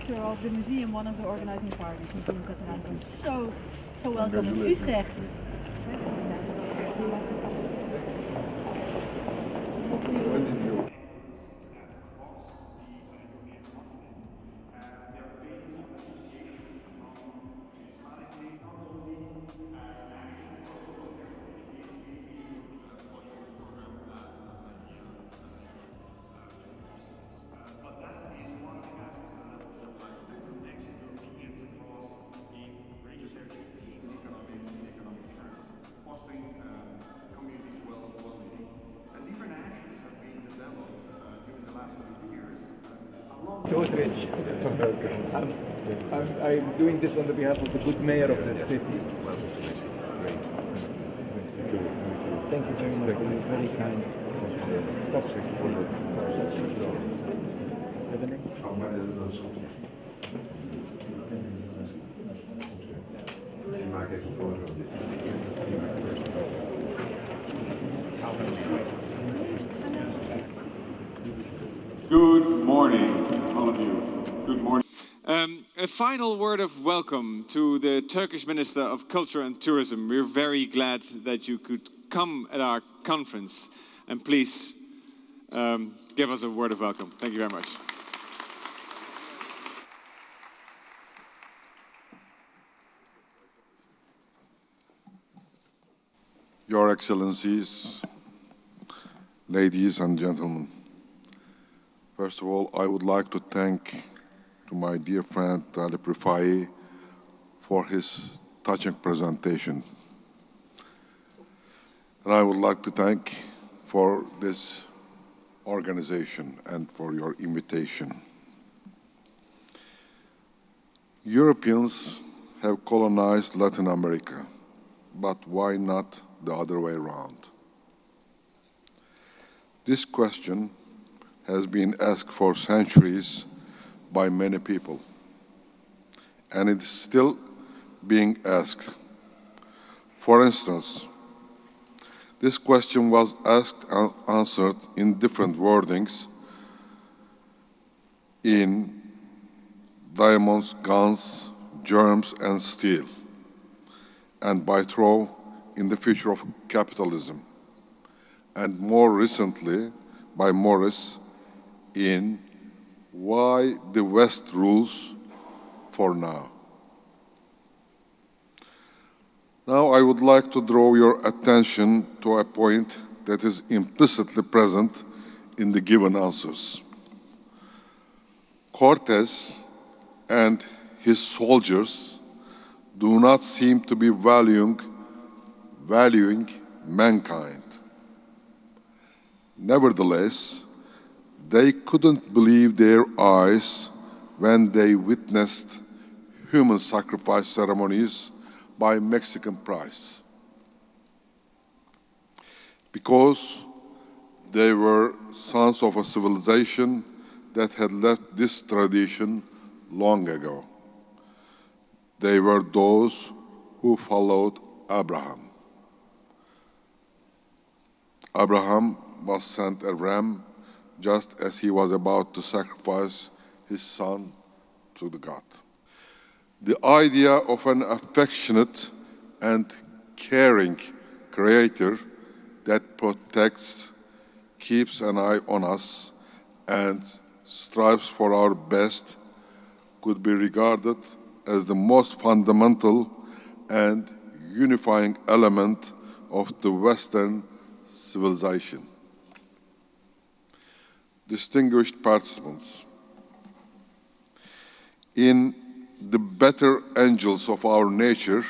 director of the museum, one of the organizing partners. Museum Catharina, so welcome in Utrecht. I'm doing this on the behalf of the good mayor of this city. Thank you very much for this very kind. Good morning, all of you. Good morning. A final word of welcome to the Turkish Minister of Culture and Tourism. We're very glad that you could come at our conference. And please give us a word of welcome. Thank you very much. Your Excellencies, ladies and gentlemen, first of all, I would like to thank my dear friend Ali Rifai for his touching presentation. And I would like to thank for this organization and for your invitation. Europeans have colonized Latin America, but why not the other way around? This question has been asked for centuries by many people, and it is still being asked. For instance, this question was asked and answered in different wordings in diamonds, guns, germs, and steel, and by Thoreau in The Future of Capitalism, and more recently by Morris in Why the West Rules for Now. Now I would like to draw your attention to a point that is implicitly present in the given answers. Cortés and his soldiers do not seem to be valuing mankind. Nevertheless, they couldn't believe their eyes when they witnessed human sacrifice ceremonies by Mexican price, because they were sons of a civilization that had left this tradition long ago. They were those who followed Abraham. Abraham was sent a ram just as he was about to sacrifice his son to the God. The idea of an affectionate and caring Creator that protects, keeps an eye on us, and strives for our best could be regarded as the most fundamental and unifying element of the Western civilization. Distinguished participants, in The Better Angels of Our Nature,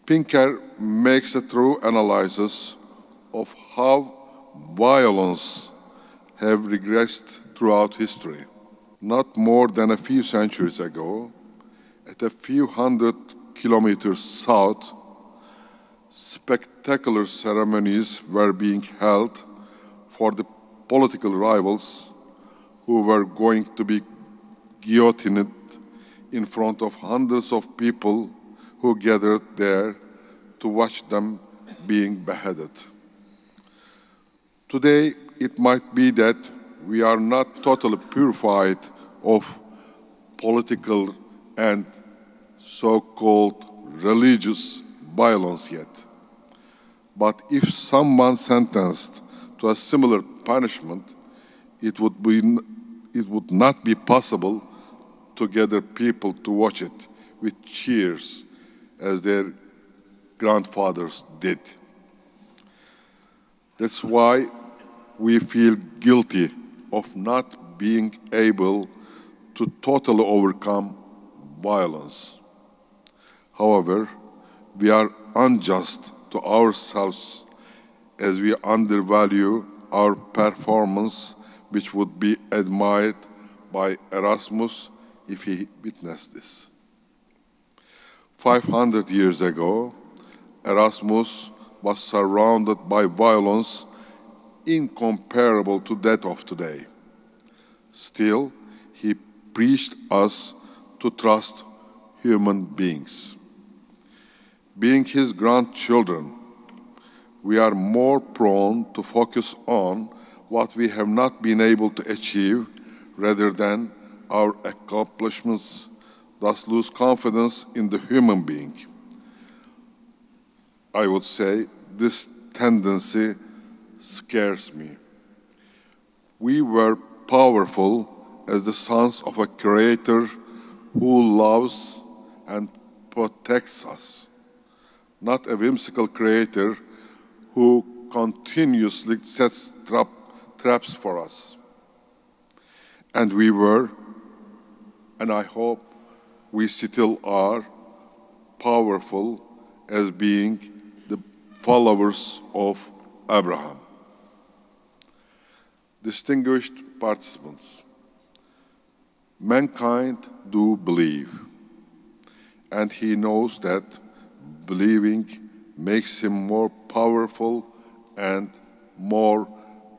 Pinker makes a true analysis of how violence have regressed throughout history. Not more than a few centuries ago, at a few hundred kilometers south, spectacular ceremonies were being held for the political rivals who were going to be guillotined in front of hundreds of people who gathered there to watch them being beheaded. Today, it might be that we are not totally purified of political and so-called religious violence yet. But if someone sentenced to a similar punishment, it would not be possible to gather people to watch it with cheers as their grandfathers did. That's why we feel guilty of not being able to totally overcome violence. However, we are unjust to ourselves as we undervalue our performance, which would be admired by Erasmus if he witnessed this. 500 years ago, Erasmus was surrounded by violence incomparable to that of today. Still, he preached us to trust human beings. Being his grandchildren, we are more prone to focus on what we have not been able to achieve rather than our accomplishments, thus lose confidence in the human being. I would say this tendency scares me. We were powerful as the sons of a Creator who loves and protects us, not a whimsical Creator who continuously sets traps for us. And we were, and I hope we still are, powerful as being the followers of Abraham. Distinguished participants, mankind do believe, and he knows that believing makes him more powerful and more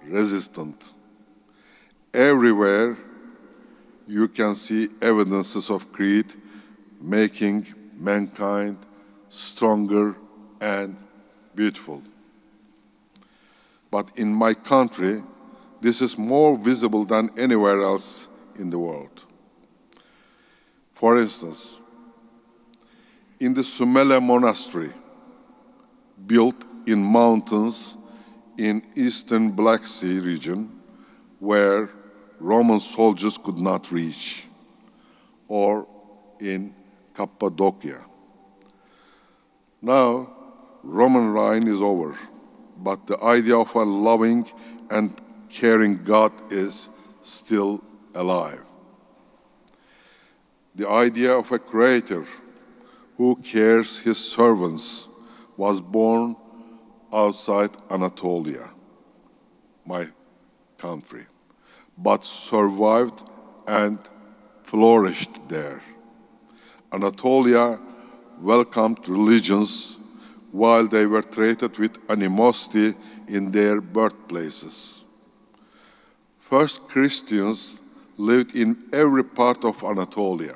resistant. Everywhere you can see evidences of greed making mankind stronger and beautiful. But in my country, this is more visible than anywhere else in the world. For instance, in the Sumela Monastery, built in mountains in eastern Black Sea region, where Roman soldiers could not reach, or in Cappadocia. Now, Roman reign is over, but the idea of a loving and caring God is still alive. The idea of a Creator who cares his servants was born outside Anatolia, my country, but survived and flourished there. Anatolia welcomed religions while they were treated with animosity in their birthplaces. First Christians lived in every part of Anatolia.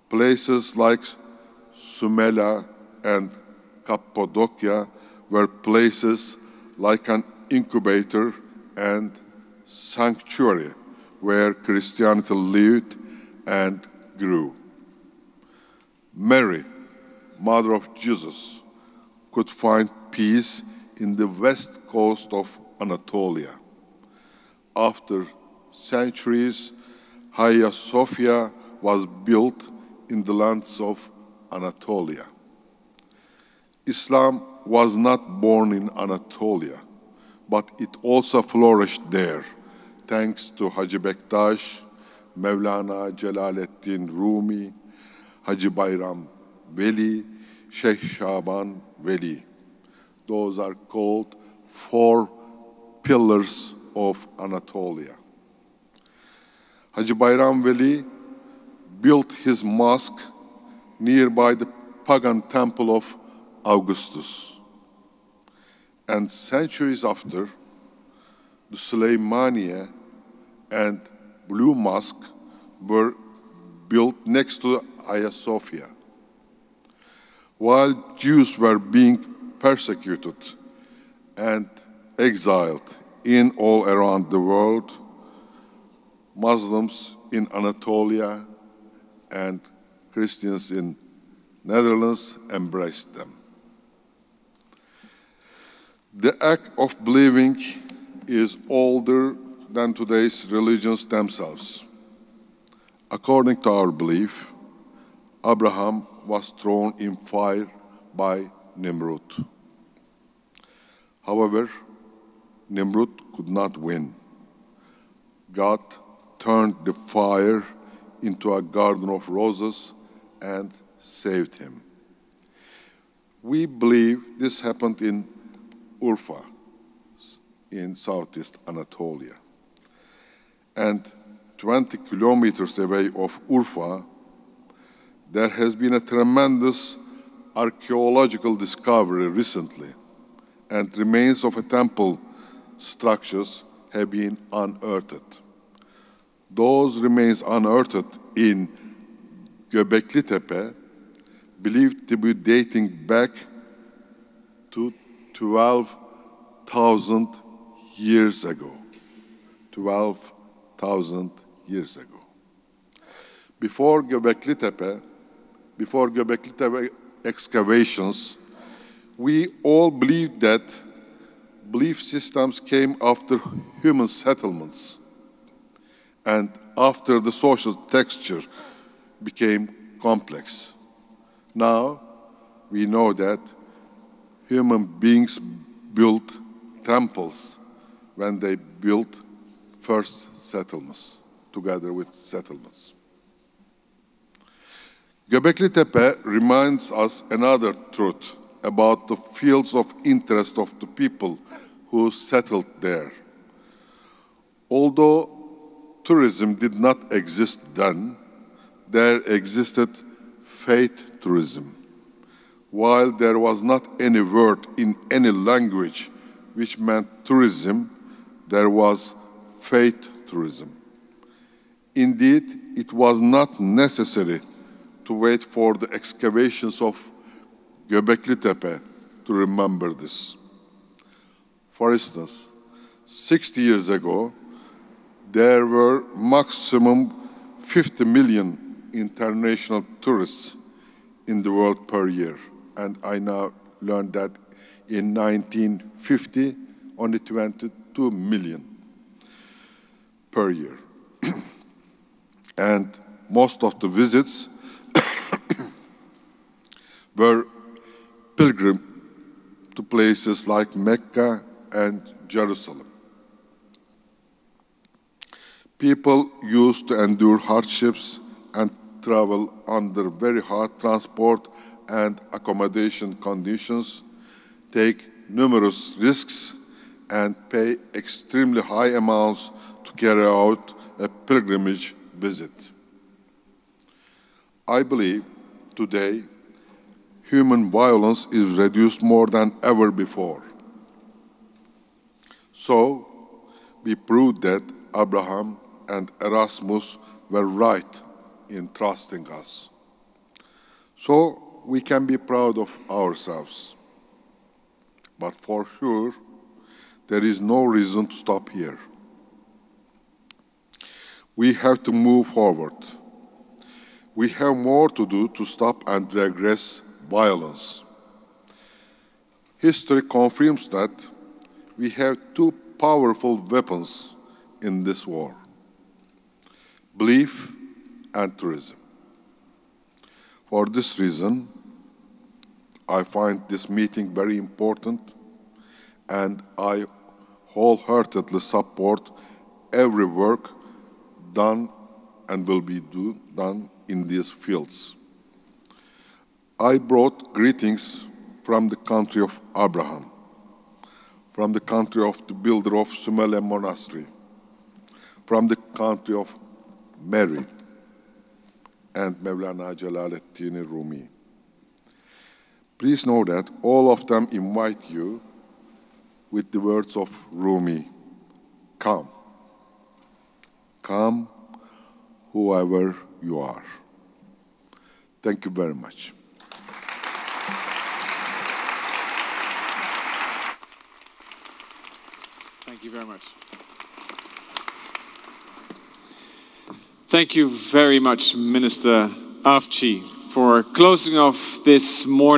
Places like Sumela and Cappadocia were places like an incubator and sanctuary where Christianity lived and grew. Mary, mother of Jesus, could find peace in the west coast of Anatolia. After centuries, Hagia Sophia was built in the lands of Anatolia. Islam was not born in Anatolia, but it also flourished there, thanks to Hacı Bektaş, Mevlana Celaleddin Rumi, Hacı Bayram Veli, Sheikh Şaban Veli. Those are called four pillars of Anatolia. Hacı Bayram Veli built his mosque nearby the pagan temple of Augustus. And centuries after, the Süleymaniye and Blue Mosque were built next to Hagia Sophia. While Jews were being persecuted and exiled in all around the world, Muslims in Anatolia and Christians in Netherlands embraced them. The act of believing is older than today's religions themselves. According to our belief, Abraham was thrown in fire by Nimrod. However, Nimrod could not win. God turned the fire into a garden of roses and saved him. We believe this happened in Urfa, in southeast Anatolia. And 20 kilometers away of Urfa, there has been a tremendous archaeological discovery recently, and remains of a temple structures have been unearthed. Those remains unearthed in Göbekli Tepe, believed to be dating back to 12,000 years ago. 12,000 years ago. Before Göbekli Tepe excavations, we all believed that belief systems came after human settlements and after the social texture became complex. Now, we know that human beings built temples when they built first settlements, together with settlements. Göbekli Tepe reminds us another truth about the fields of interest of the people who settled there. Although tourism did not exist then, there existed faith tourism. While there was not any word in any language which meant tourism, there was faith tourism. Indeed, it was not necessary to wait for the excavations of Göbekli Tepe to remember this. For instance, 60 years ago, there were maximum 50 million international tourists in the world per year. And I now learned that in 1950, only 22 million per year. And most of the visits were pilgrim to places like Mecca and Jerusalem. People used to endure hardships and travel under very hard transport and accommodation conditions, take numerous risks, and pay extremely high amounts to carry out a pilgrimage visit. I believe today human violence is reduced more than ever before. So, we proved that Abraham and Erasmus were right in trusting us. So, we can be proud of ourselves. But for sure, there is no reason to stop here. We have to move forward. We have more to do to stop and regress violence. History confirms that we have two powerful weapons in this war: belief and tourism. For this reason, I find this meeting very important, and I wholeheartedly support every work done and will be done in these fields. I brought greetings from the country of Abraham, from the country of the builder of Sümele Monastery, from the country of Mary and Mevlana Celaleddin Rumi. Please know that all of them invite you with the words of Rumi: come. Come, whoever you are. Thank you very much. Thank you very much. Thank you very much, Minister Avci, for closing off this morning.